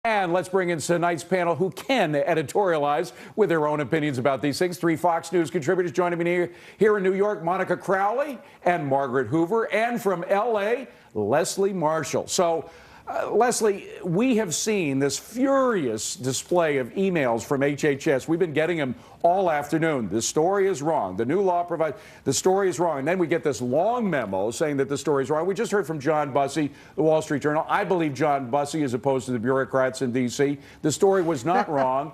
And let's bring in tonight's panel who can editorialize with their own opinions about these things. Three Fox News contributors joining me here in New York, Monica Crowley and Margaret Hoover, and from L.A., Leslie Marshall. So, Leslie, we have seen this furious display of emails from HHS. We've been getting them all afternoon. The story is wrong. The new law provides the story is wrong. And then we get this long memo saying that the story is wrong. We just heard from John Bussey, the Wall Street Journal. I believe John Bussey as opposed to the bureaucrats in D.C. The story was not wrong.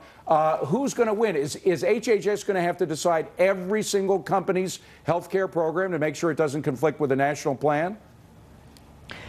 Who's going to win? Is HHS going to have to decide every single company's health care program to make sure it doesn't conflict with a national plan?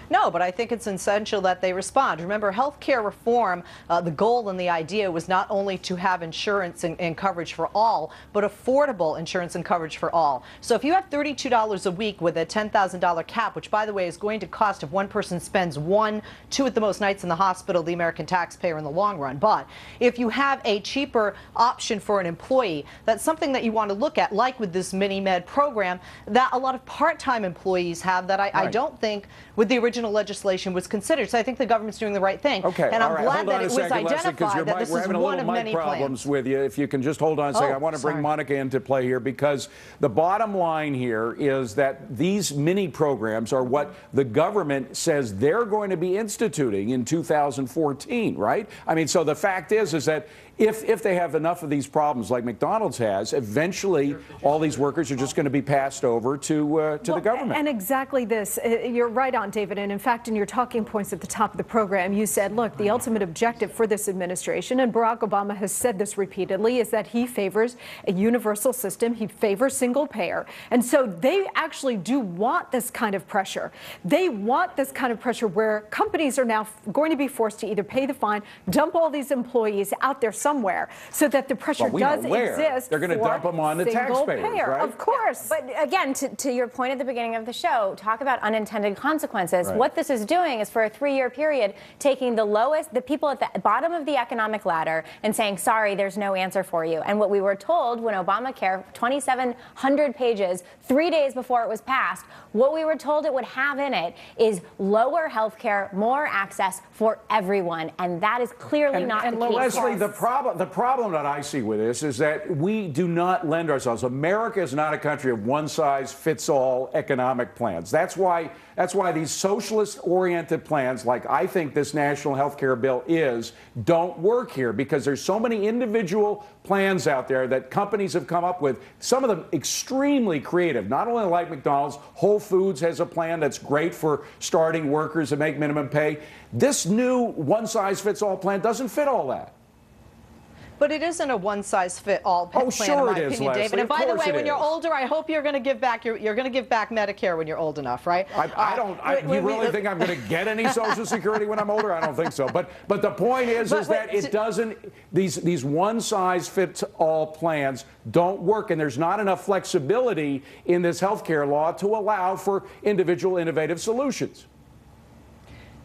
No, but I think it's essential that they respond. Remember, health care reform, the goal and the idea was not only to have insurance and coverage for all, but affordable insurance and coverage for all. So if you have $32 a week with a $10,000 cap, which, by the way, is going to cost if one person spends 1, 2 at the most nights in the hospital, the American taxpayer in the long run. But if you have a cheaper option for an employee, that's something that you want to look at, like with this mini-med program that a lot of part-time employees have that I don't think with the original legislation was considered. So I think the government's doing the right thing. Okay, and I'm glad that it was identified that this is one of many problems plans. with you. If you can just hold on a second, I want to bring Monica into play here, because the bottom line here is that these mini programs are what the government says they're going to be instituting in 2014, right? I mean, so the fact is that if they have enough of these problems like McDonald's has, eventually all these workers are just going to be passed over to the government. And exactly this. You're right on, David. And in fact, in your talking points at the top of the program, you said, look, the ultimate objective for this administration, and Barack Obama has said this repeatedly, is that he favors a universal system. He favors single payer. And so they actually do want this kind of pressure. They want this kind of pressure where companies are now going to be forced to either pay the fine, dump all these employees out there somewhere, so that the pressure does exist. They're going to dump them on the taxpayers, right? Of course. But again, to your point at the beginning of the show, talk about unintended consequences. Right. What this is doing is, for a 3-year period, taking the people at the bottom of the economic ladder and saying, sorry, there's no answer for you. And what we were told when Obamacare, 2,700 pages, 3 days before it was passed, what we were told it would have in it is lower health care, more access for everyone. And that is clearly not the case. Leslie, the problem that I see with this is that we do not lend ourselves. America is not a country of one-size-fits-all economic plans. That's why these socialist-oriented plans, like I think this national health care bill is, don't work here, because there's so many individual plans out there that companies have come up with, some of them extremely creative. Not only like McDonald's, Whole Foods has a plan that's great for starting workers to make minimum pay. This new one-size-fits-all plan doesn't fit all that. But it isn't a one-size-fit-all plan, in my opinion, David. And by the way, when you're older, I hope you're going to give back you're going to give back Medicare when you're old enough, right? You really think I'm going to get any Social Security when I'm older? I don't think so. But the point is that it doesn't. These one-size-fits-all plans don't work, and there's not enough flexibility in this health care law to allow for individual innovative solutions.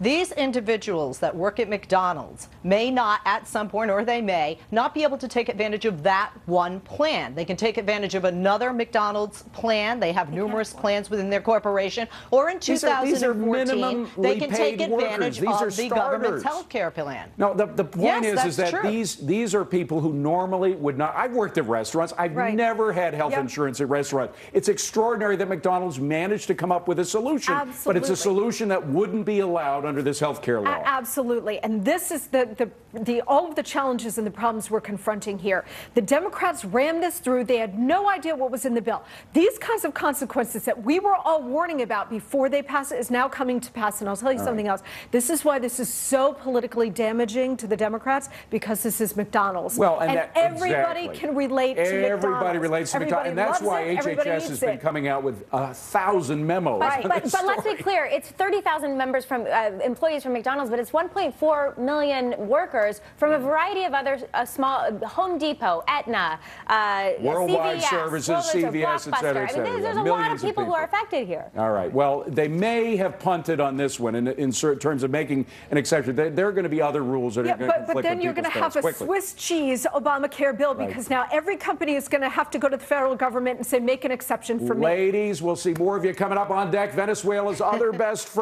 These individuals that work at McDonald's may not, at some point, or they may not be able to take advantage of that one plan. They can take advantage of another McDonald's plan. They have numerous plans within their corporation. Or in 2014, they can take advantage of the government's health care plan. No, the point is that these are people who normally would not. I've worked at restaurants. I've never had health insurance at restaurants. It's extraordinary that McDonald's managed to come up with a solution. Absolutely. But it's a solution that wouldn't be allowed under this health care law. Absolutely. And this is all of the challenges and the problems we're confronting here. The Democrats rammed this through. They had no idea what was in the bill. These kinds of consequences that we were all warning about before they passed it is now coming to pass. And I'll tell you something else. This is why this is so politically damaging to the Democrats, because this is McDonald's. Well, and everybody can relate to McDonald's. Everybody relates to McDonald's. And that's why HHS has been coming out with 1,000 memos. But let's be clear. It's 30,000 members from employees from McDonald's, but it's 1.4 million workers from a variety of other small Home Depot, Aetna, Worldwide CVS, Services, CVS, et cetera, et cetera. I mean, there's a lot of people who are affected here. All right. Well, they may have punted on this one in terms of making an exception. There are going to be other rules that are going to conflict. But then you're going to have a Swiss cheese Obamacare bill, because now every company is going to have to go to the federal government and say, make an exception for me. Ladies, we'll see more of you coming up on deck. Venezuela's other best friend.